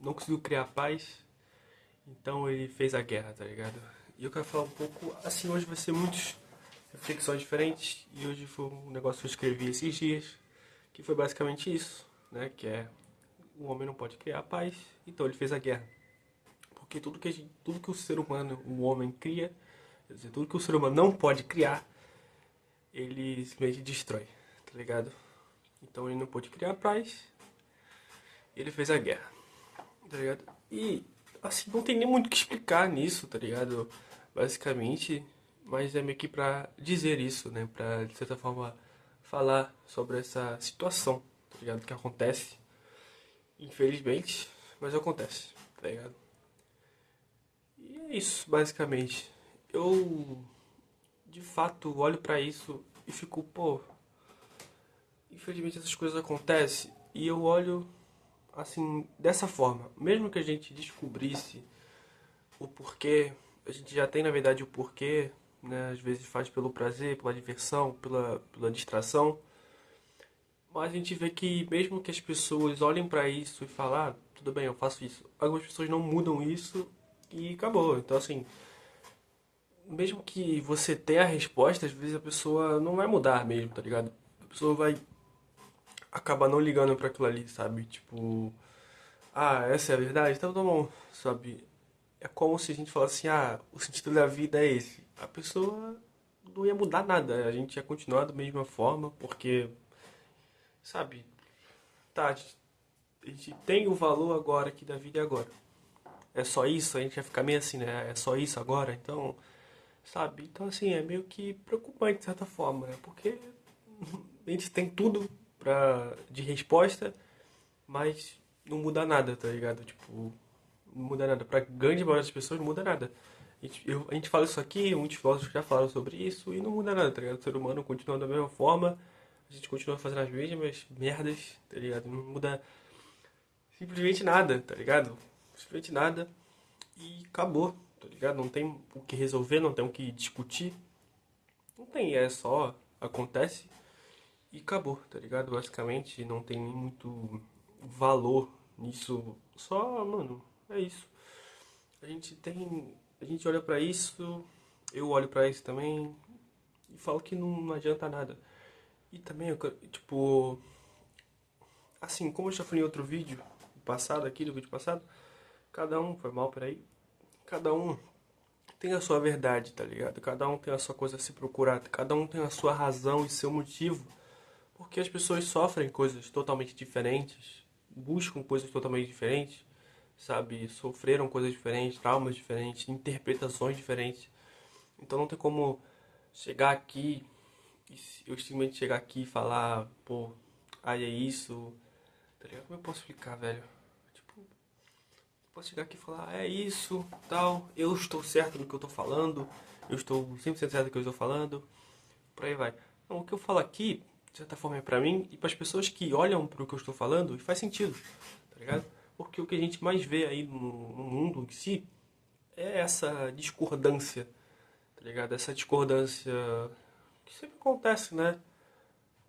não conseguiu criar paz, então ele fez a guerra, tá ligado? E eu quero falar um pouco, assim, hoje vai ser muitas reflexões diferentes, e hoje foi um negócio que eu escrevi esses dias, que foi basicamente isso, né? Que é, o homem não pode criar paz, então ele fez a guerra. Porque tudo que o ser humano, o homem cria, quer dizer, tudo que o ser humano não pode criar, ele simplesmente destrói, tá ligado? Então ele não pôde criar paz, ele fez a guerra, tá ligado? E, assim, não tem nem muito o que explicar nisso, tá ligado? Basicamente, mas é meio que pra dizer isso, né? Pra, de certa forma, falar sobre essa situação, tá ligado? Que acontece, infelizmente, mas acontece, tá ligado? E é isso, basicamente. Eu, de fato, olho pra isso e fico, pô, infelizmente essas coisas acontecem e eu olho assim, dessa forma. Mesmo que a gente descobrisse o porquê, a gente já tem na verdade o porquê, né? Às vezes faz pelo prazer, pela diversão, pela distração. Mas a gente vê que mesmo que as pessoas olhem pra isso e falem, ah, tudo bem, eu faço isso. Algumas pessoas não mudam isso e acabou. Então assim, mesmo que você tenha a resposta, às vezes a pessoa não vai mudar mesmo, tá ligado? A pessoa vai acabar não ligando pra aquilo ali, sabe? Tipo, ah, essa é a verdade? Então tá bom, sabe? É como se a gente falasse assim, ah, o sentido da vida é esse. A pessoa não ia mudar nada, a gente ia continuar da mesma forma, porque, sabe, tá, a gente tem o valor agora aqui da vida e agora. É só isso, a gente ia ficar meio assim, né? É só isso agora, então, sabe? Então, assim, é meio que preocupante de certa forma, né? Porque a gente tem tudo de resposta, mas não muda nada, tá ligado? Tipo, não muda nada. Pra grande maioria das pessoas não muda nada. A gente fala isso aqui, muitos filósofos já falaram sobre isso e não muda nada, tá ligado? O ser humano continua da mesma forma, a gente continua fazendo as mesmas merdas, tá ligado? Não muda simplesmente nada, tá ligado? Simplesmente nada e acabou, tá ligado? Não tem o que resolver, não tem o que discutir, não tem, é só acontece e acabou, tá ligado? Basicamente não tem nem muito valor nisso, só, mano, é isso. A gente tem. A gente olha pra isso, eu olho pra isso também e falo que não adianta nada. E também, tipo, assim, como eu já falei em outro vídeo passado aqui, do vídeo passado, cada um, foi mal, peraí, cada um tem a sua verdade, tá ligado? Cada um tem a sua coisa a se procurar, cada um tem a sua razão e seu motivo, porque as pessoas sofrem coisas totalmente diferentes, buscam coisas totalmente diferentes, sabe? Sofreram coisas diferentes, traumas diferentes, interpretações diferentes. Então não tem como chegar aqui e eu simplesmente chegar aqui e falar, pô, ai é isso, tá ligado? Como eu posso explicar, velho? Tipo, eu posso chegar aqui e falar, é isso, tal, eu estou certo no que eu tô falando, eu estou 100% certo no que eu estou falando, por aí vai. Não, o que eu falo aqui, de certa forma, é pra mim e para as pessoas que olham pro que eu estou falando e faz sentido, tá ligado? Porque o que a gente mais vê aí no mundo em si é essa discordância, tá ligado? Essa discordância que sempre acontece, né?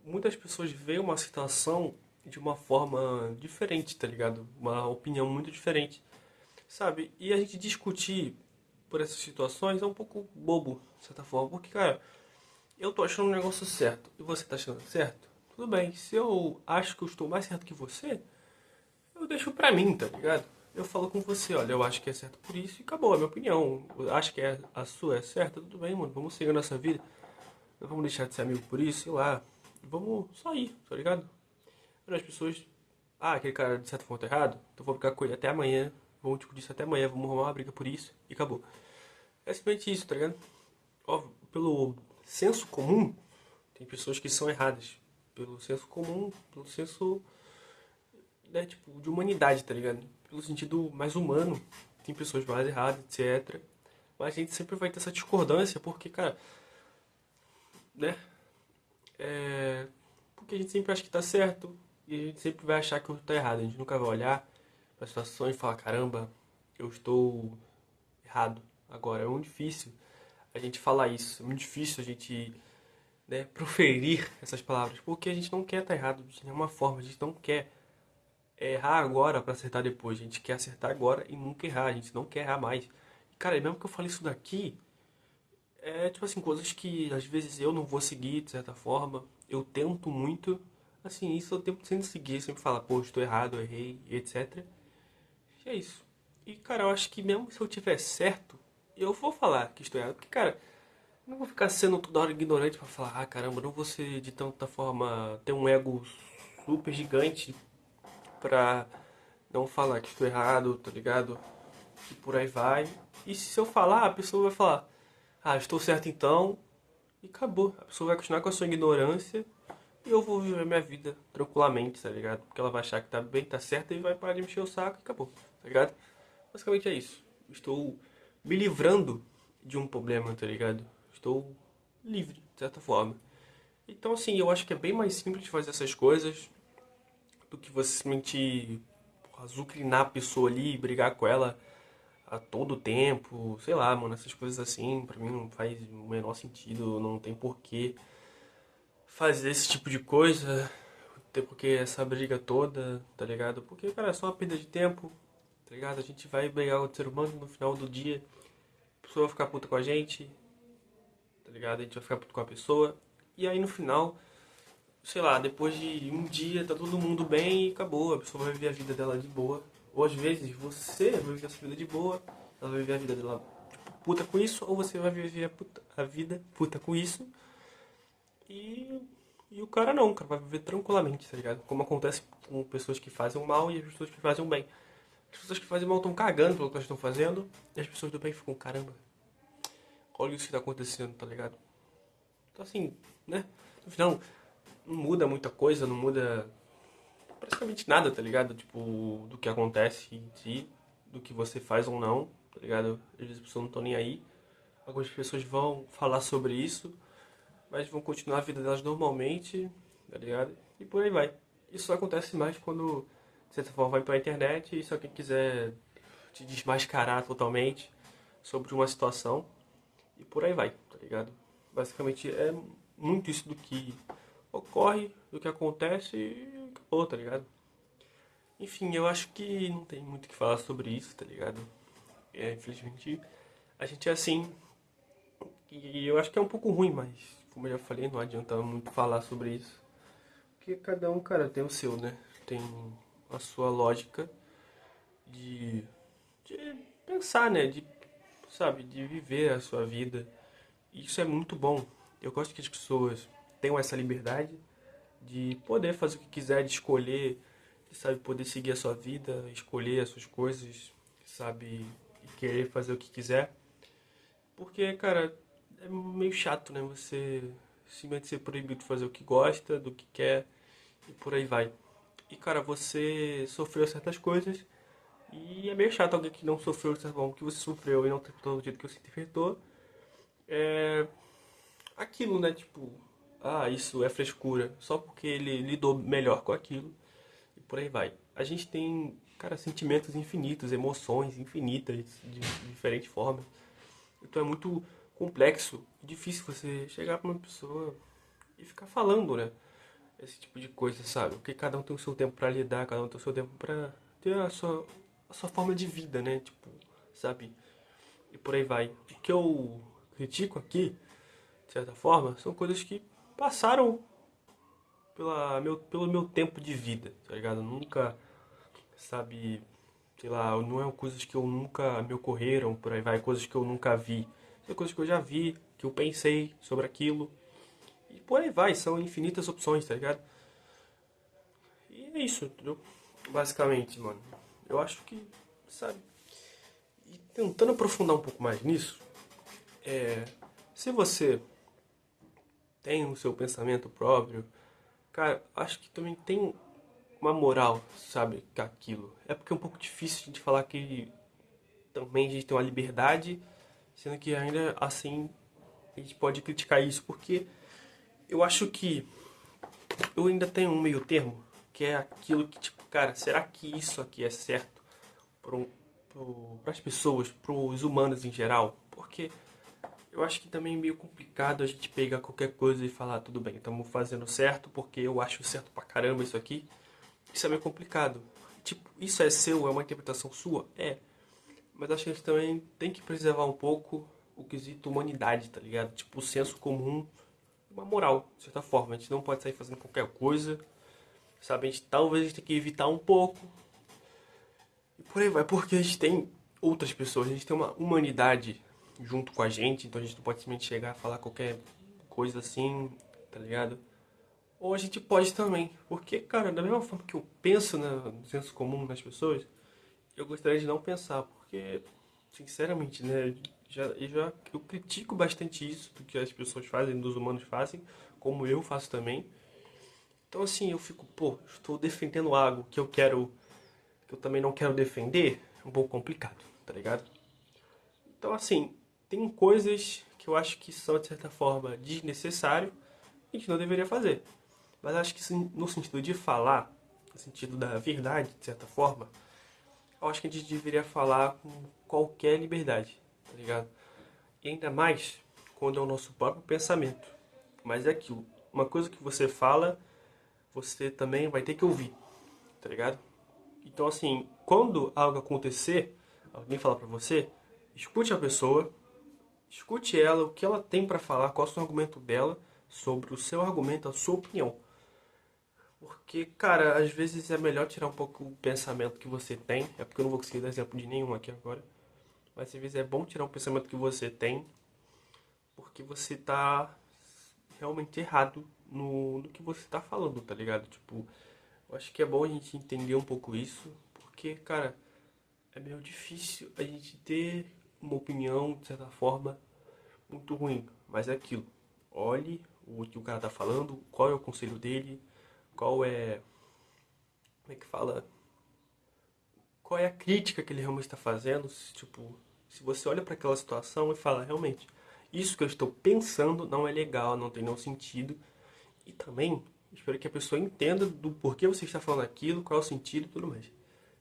Muitas pessoas veem uma situação de uma forma diferente, tá ligado? Uma opinião muito diferente, sabe? E a gente discutir por essas situações é um pouco bobo, de certa forma, porque, cara, eu tô achando um negócio certo e você tá achando certo, tudo bem. Se eu acho que eu estou mais certo que você, eu deixo pra mim, tá ligado? Eu falo com você, olha, eu acho que é certo por isso e acabou, é a minha opinião. Eu acho que a sua é certa, tudo bem, mano, vamos seguir a nossa vida. Não vamos deixar de ser amigo por isso, sei lá. Vamos só ir, tá ligado? As pessoas, ah, aquele cara de certa forma tá errado, então vou ficar com ele até amanhã. Vamos discutir isso até amanhã, vamos arrumar uma briga por isso e acabou. É simplesmente isso, tá ligado? Ó, pelo senso comum, tem pessoas que são erradas. Pelo senso comum, pelo senso, né, tipo, de humanidade, tá ligado? Pelo sentido mais humano, tem pessoas mais erradas, etc. Mas a gente sempre vai ter essa discordância, porque, cara, né? É, porque a gente sempre acha que tá certo e a gente sempre vai achar que o outro tá errado. A gente nunca vai olhar pra situação e falar, caramba, eu estou errado. Agora, é muito difícil a gente falar isso. É muito difícil a gente, né, proferir essas palavras. Porque a gente não quer estar errado de nenhuma forma. A gente não quer é errar agora pra acertar depois. A gente quer acertar agora e nunca errar. A gente não quer errar mais. Cara, e mesmo que eu fale isso daqui, é tipo assim, coisas que às vezes eu não vou seguir de certa forma. Eu tento muito. Assim, isso eu tento sempre seguir, sempre falar, pô, estou errado, eu errei, etc. E é isso. E, cara, eu acho que mesmo se eu tiver certo, eu vou falar que estou errado. Porque, cara, eu não vou ficar sendo toda hora ignorante pra falar, ah, caramba, não vou ser de tanta forma, ter um ego super gigante pra não falar que estou errado, tá ligado? E por aí vai. E se eu falar, a pessoa vai falar, ah, estou certo então, e acabou. A pessoa vai continuar com a sua ignorância e eu vou viver minha vida tranquilamente, tá ligado? Porque ela vai achar que tá bem, tá certa e vai parar de mexer o saco e acabou, tá ligado? Basicamente é isso. Estou me livrando de um problema, tá ligado? Estou livre, de certa forma. Então, assim, eu acho que é bem mais simples de fazer essas coisas do que você simplesmente azucrinar a pessoa ali e brigar com ela a todo tempo. Sei lá, mano, essas coisas assim, pra mim não faz o menor sentido, não tem porquê fazer esse tipo de coisa, ter porque essa briga toda, tá ligado? Porque, cara, é só uma perda de tempo, tá ligado? A gente vai brigar com o ser humano no final do dia, a pessoa vai ficar puta com a gente, tá ligado? A gente vai ficar puto com a pessoa, e aí no final, sei lá, depois de um dia tá todo mundo bem e acabou, a pessoa vai viver a vida dela de boa. Ou às vezes você vai viver a sua vida de boa, ela vai viver a vida dela tipo, puta com isso, ou você vai viver a vida puta com isso e, e o cara não, o cara vai viver tranquilamente, tá ligado? Como acontece com pessoas que fazem o mal e as pessoas que fazem o bem. As pessoas que fazem mal estão cagando pelo que elas estão fazendo, e as pessoas do bem ficam, caramba, olha isso que tá acontecendo, tá ligado? Então assim, né? No final, não muda muita coisa, não muda praticamente nada, tá ligado? Tipo, do que acontece em si, do que você faz ou não, tá ligado? Às vezes as pessoas não estão nem aí. Algumas pessoas vão falar sobre isso, mas vão continuar a vida delas normalmente, tá ligado? E por aí vai. Isso só acontece mais quando, de certa forma, vai pra internet e se alguém quiser te desmascarar totalmente sobre uma situação e por aí vai, tá ligado? Basicamente é muito isso do que ocorre, do que acontece e acabou, tá ligado? Enfim, eu acho que não tem muito o que falar sobre isso, tá ligado? Infelizmente, a gente é assim, e eu acho que é um pouco ruim, mas como eu já falei, não adianta muito falar sobre isso. Porque cada um, cara, tem o seu, né? Tem a sua lógica de, de pensar, né? De, sabe, de viver a sua vida. E isso é muito bom. Eu gosto que as pessoas tenham essa liberdade de poder fazer o que quiser, de escolher, de, sabe, poder seguir a sua vida, escolher as suas coisas, sabe, e querer fazer o que quiser. Porque, cara, é meio chato, né? Você simplesmente ser proibido de fazer o que gosta, do que quer e por aí vai. E, cara, você sofreu certas coisas e é meio chato alguém que não sofreu de certa forma que você sofreu e não interpretou do jeito que você interpretou. É aquilo, né? Tipo, ah, isso é frescura, só porque ele lidou melhor com aquilo e por aí vai. A gente tem, cara, sentimentos infinitos, emoções infinitas de diferentes formas. Então é muito complexo e difícil você chegar pra uma pessoa e ficar falando, né? Esse tipo de coisa, sabe? Porque cada um tem o seu tempo pra lidar, cada um tem o seu tempo pra ter a sua forma de vida, né? Tipo, sabe? E por aí vai. O que eu critico aqui, de certa forma, são coisas que passaram pelo meu tempo de vida, tá ligado? Nunca, sabe, sei lá, não é coisas que eu nunca me ocorreram, por aí vai, coisas que eu nunca vi. São coisas que eu já vi, que eu pensei sobre aquilo. E por aí vai, são infinitas opções, tá ligado? E é isso, entendeu? Basicamente, mano. Eu acho que, sabe, e tentando aprofundar um pouco mais nisso, se você tem o seu pensamento próprio, cara, acho que também tem uma moral, sabe, com aquilo. É porque é um pouco difícil a gente falar que também a gente tem uma liberdade, sendo que ainda assim a gente pode criticar isso, porque eu acho que eu ainda tenho um meio termo, que é aquilo que, tipo, cara, será que isso aqui é certo para as pessoas, para os humanos em geral? Porque eu acho que também é meio complicado a gente pegar qualquer coisa e falar, tudo bem, estamos fazendo certo porque eu acho certo pra caramba isso aqui. Isso é meio complicado. tipo, isso é seu, é uma interpretação sua? É. Mas acho que a gente também tem que preservar um pouco o quesito humanidade, tá ligado? Tipo, o senso comum, uma moral, de certa forma. A gente não pode sair fazendo qualquer coisa, sabe? Talvez a gente tenha que evitar um pouco. E por aí vai, porque a gente tem outras pessoas, a gente tem uma humanidade junto com a gente, então a gente não pode simplesmente chegar a falar qualquer coisa assim, tá ligado? Ou a gente pode também, porque, cara, da mesma forma que eu penso no senso comum das pessoas, eu gostaria de não pensar, porque, sinceramente, né, eu critico bastante isso do que as pessoas fazem, dos humanos fazem, como eu faço também. Então, assim, eu fico, pô, estou defendendo algo que eu quero, que eu também não quero defender, é um pouco complicado, tá ligado? Então, assim, tem coisas que eu acho que são, de certa forma, desnecessário e que não deveria fazer. Mas acho que no sentido de falar, no sentido da verdade, de certa forma, eu acho que a gente deveria falar com qualquer liberdade, tá ligado? E ainda mais quando é o nosso próprio pensamento. Mas é aquilo, uma coisa que você fala, você também vai ter que ouvir, tá ligado? Então assim, quando algo acontecer, alguém falar pra você, escute a pessoa, escute ela, o que ela tem pra falar, qual é o argumento dela sobre o seu argumento, a sua opinião. Porque, cara, às vezes é melhor tirar um pouco o pensamento que você tem. É porque eu não vou conseguir dar exemplo de nenhum aqui agora. Mas às vezes é bom tirar um pensamento que você tem, porque você tá realmente errado no que você tá falando, tá ligado? Tipo, eu acho que é bom a gente entender um pouco isso, porque, cara, é meio difícil a gente ter uma opinião, de certa forma, muito ruim. Mas é aquilo. Olhe o que o cara tá falando, qual é o conselho dele, qual é. Como é que fala? Qual é a crítica que ele realmente está fazendo, se, tipo, se você olha para aquela situação e fala, realmente, isso que eu estou pensando não é legal, não tem nenhum sentido. E também, espero que a pessoa entenda do porquê você está falando aquilo, qual é o sentido e tudo mais.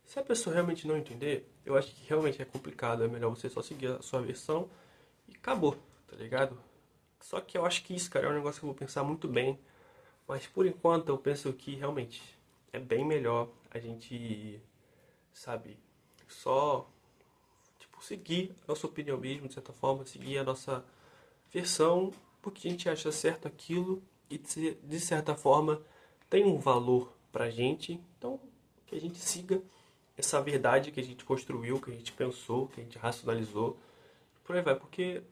Se a pessoa realmente não entender, eu acho que realmente é complicado, é melhor você só seguir a sua versão e acabou, tá ligado? Só que eu acho que isso, cara, é um negócio que eu vou pensar muito bem, mas por enquanto eu penso que realmente é bem melhor a gente, sabe, só tipo, seguir a nossa opinião mesmo, de certa forma, seguir a nossa versão, porque a gente acha certo aquilo e de certa forma tem um valor pra gente. Então, que a gente siga essa verdade que a gente construiu, que a gente pensou, que a gente racionalizou, por aí vai, porque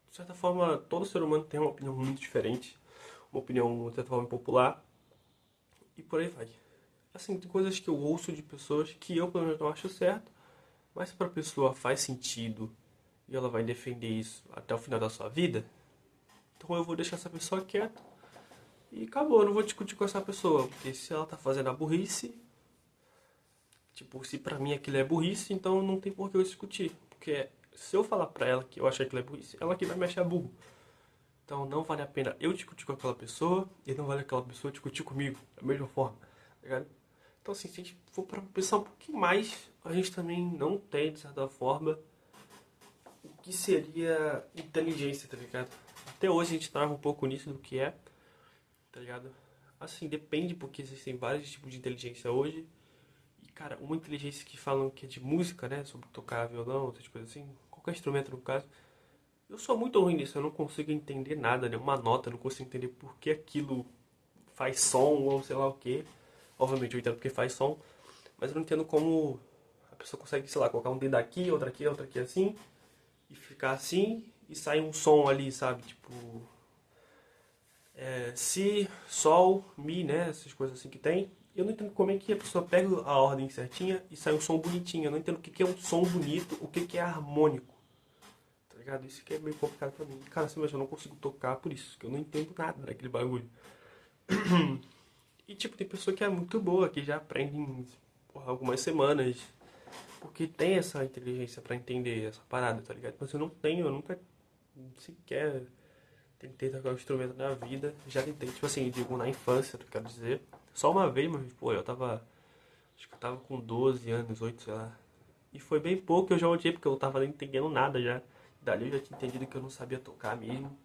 de certa forma todo ser humano tem uma opinião muito diferente, uma opinião de certa forma popular e por aí vai. Assim, tem coisas que eu ouço de pessoas que eu pelo menos não acho certo, mas se para a pessoa faz sentido e ela vai defender isso até o final da sua vida, então eu vou deixar essa pessoa quieta e acabou, eu não vou discutir com essa pessoa, porque se ela tá fazendo a burrice, tipo, se pra mim aquilo é burrice, então não tem por que eu discutir, porque se eu falar pra ela que eu achei aquilo é burrice, ela que vai me achar burro. Então não vale a pena eu discutir com aquela pessoa e não vale aquela pessoa discutir comigo da mesma forma, tá ligado? Então assim, se a gente for pra pensar um pouquinho mais, a gente também não tem, de certa forma, o que seria inteligência, tá ligado? Até hoje a gente trava um pouco nisso do que é, tá ligado? Assim, depende, porque existem vários tipos de inteligência hoje. E, cara, uma inteligência que falam que é de música, né? Sobre tocar violão, essas coisas assim. Qualquer instrumento, no caso. Eu sou muito ruim nisso, eu não consigo entender nada, nenhuma nota, eu não consigo entender por que aquilo faz som ou sei lá o que. Obviamente eu entendo porque faz som, mas eu não entendo como a pessoa consegue, sei lá, colocar um dedo aqui, outro aqui assim, e ficar assim, e sai um som ali, sabe? Tipo, si, sol, mi, né? Essas coisas assim que tem. Eu não entendo como é que a pessoa pega a ordem certinha e sai um som bonitinho. Eu não entendo o que é um som bonito, o que é harmônico. Tá ligado? Isso que é meio complicado pra mim. Cara, assim, mas eu não consigo tocar por isso, que eu não entendo nada daquele bagulho. E tipo, tem pessoa que é muito boa, que já aprende em porra, algumas semanas. Porque tem essa inteligência pra entender essa parada, tá ligado? Mas eu não tenho, eu nunca sequer tentei tocar um instrumento na vida. Já tentei, tipo assim, digo, na infância, eu quero dizer. Só uma vez, mas, pô, eu tava. Acho que eu tava com 12 anos, 8 sei lá. E foi bem pouco que eu já odiei, porque eu tava nem entendendo nada já. Dali eu já tinha entendido que eu não sabia tocar mesmo.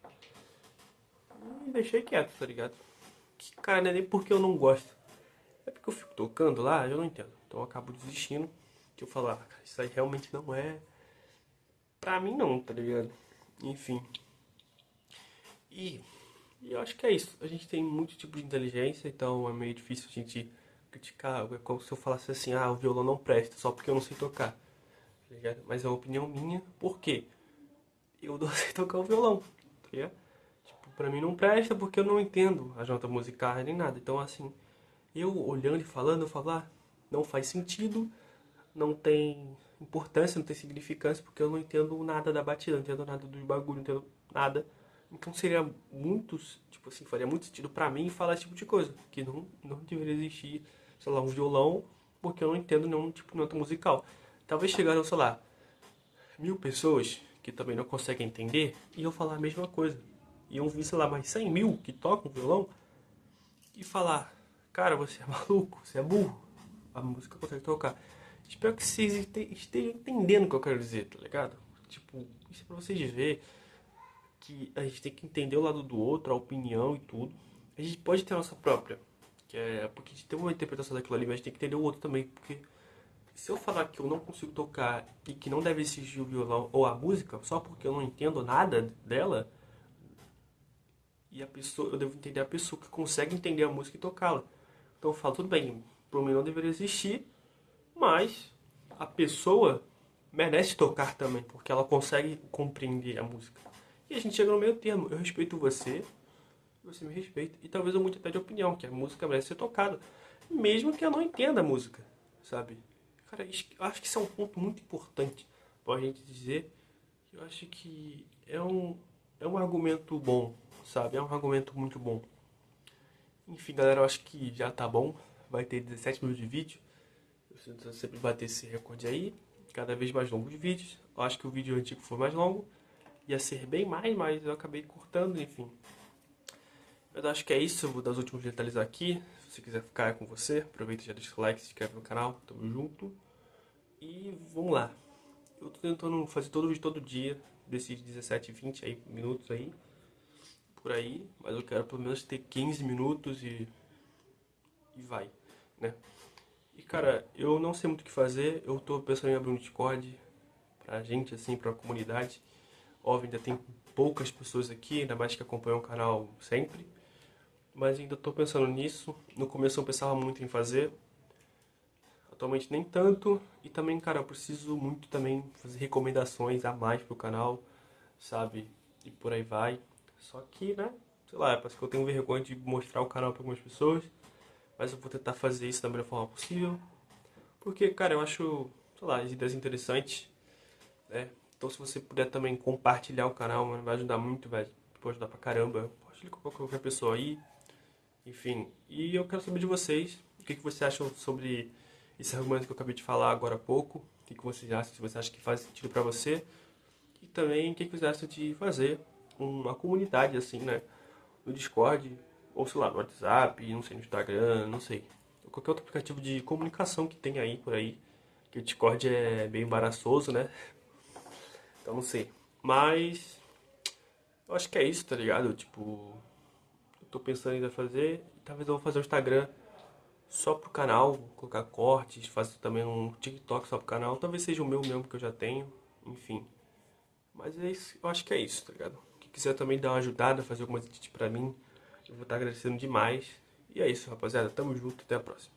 E deixei quieto, tá ligado? Que, cara, não é nem porque eu não gosto. É porque eu fico tocando lá, eu não entendo. Então eu acabo desistindo. Que eu falo, ah, cara, isso aí realmente não é pra mim não, tá ligado? Enfim. E, e eu acho que é isso. A gente tem muito tipo de inteligência, então é meio difícil a gente criticar. É como se eu falasse assim, ah, o violão não presta, só porque eu não sei tocar. Tá ligado? Mas é uma opinião minha, por quê? Eu não sei tocar o violão, tá ligado? Tipo, pra mim não presta porque eu não entendo as notas musicais nem nada. Então, assim, eu olhando e falando, eu falo, ah, não faz sentido, não tem importância, não tem significância, porque eu não entendo nada da batida, não entendo nada dos bagulho, não entendo nada. Então seria muito, tipo assim, faria muito sentido pra mim falar esse tipo de coisa, que não deveria existir, sei lá, um violão, porque eu não entendo nenhum tipo de nota musical. Talvez chegaram, sei lá, 1000 pessoas que também não conseguem entender e eu falar a mesma coisa. E eu vi, sei lá, mais 100 mil que tocam violão e falar, cara, você é maluco, você é burro, a música consegue tocar. Espero que vocês estejam entendendo o que eu quero dizer, tá ligado? Tipo, isso é pra vocês verem que a gente tem que entender o lado do outro, a opinião e tudo. A gente pode ter a nossa própria, que é porque a gente tem uma interpretação daquilo ali, mas a gente tem que entender o outro também, porque se eu falar que eu não consigo tocar e que não deve existir o violão ou a música, só porque eu não entendo nada dela, e a pessoa, eu devo entender a pessoa que consegue entender a música e tocá-la. Então eu falo, tudo bem, para mim não deveria existir, mas a pessoa merece tocar também, porque ela consegue compreender a música. E a gente chega no meio termo, eu respeito você, você me respeita, e talvez eu mude até de opinião, que a música merece ser tocada, mesmo que eu não entenda a música, sabe? Cara, eu acho que isso é um ponto muito importante pra gente dizer. Eu acho que é um argumento bom, sabe? É um argumento muito bom. Enfim, galera, eu acho que já tá bom. Vai ter 17 minutos de vídeo. Eu tento sempre bater esse recorde aí. Cada vez mais longo de vídeos. Eu acho que o vídeo antigo foi mais longo. Ia ser bem mais, mas eu acabei cortando, enfim. Eu acho que é isso. Eu vou dar os últimos detalhes aqui. Se você quiser ficar é com você, aproveita e já deixa o like, se inscreve no canal. Tamo junto. E vamos lá. Eu tô tentando fazer todo vídeo todo dia, desses 17, 20 aí, minutos aí, por aí, mas eu quero pelo menos ter 15 minutos e vai, né? E cara, eu não sei muito o que fazer, eu tô pensando em abrir um Discord pra gente, assim, pra comunidade. Óbvio, ainda tem poucas pessoas aqui, ainda mais que acompanham o canal sempre, mas ainda tô pensando nisso. No começo eu pensava muito em fazer, atualmente nem tanto, e também, cara, eu preciso muito também fazer recomendações a mais pro canal, sabe? E por aí vai. Só que, né? Sei lá, parece que eu tenho vergonha de mostrar o canal para algumas pessoas. Mas eu vou tentar fazer isso da melhor forma possível. Porque, cara, eu acho, sei lá, as ideias interessantes, né? Então se você puder também compartilhar o canal, mano, vai ajudar muito, velho. Pode ajudar pra caramba. Pode com qualquer pessoa aí. Enfim. E eu quero saber de vocês. O que você acham sobre esse argumento que eu acabei de falar agora há pouco. O que vocês acham? Se você acha que faz sentido pra você. E também o que vocês acham de fazer uma comunidade assim, né? No Discord, ou sei lá, no WhatsApp, não sei, no Instagram, não sei. Qualquer outro aplicativo de comunicação que tem aí por aí. Que o Discord é meio embaraçoso, né? Então não sei. Mas eu acho que é isso, tá ligado? Tipo, eu tô pensando ainda em fazer. Talvez eu vou fazer um Instagram só pro canal, vou colocar cortes, faço também um TikTok só pro canal. Talvez seja o meu mesmo que eu já tenho. Enfim. Mas é isso, eu acho que é isso, tá ligado? Quem quiser também dar uma ajudada, fazer algumas edits pra mim, eu vou estar agradecendo demais. E é isso, rapaziada. Tamo junto, até a próxima.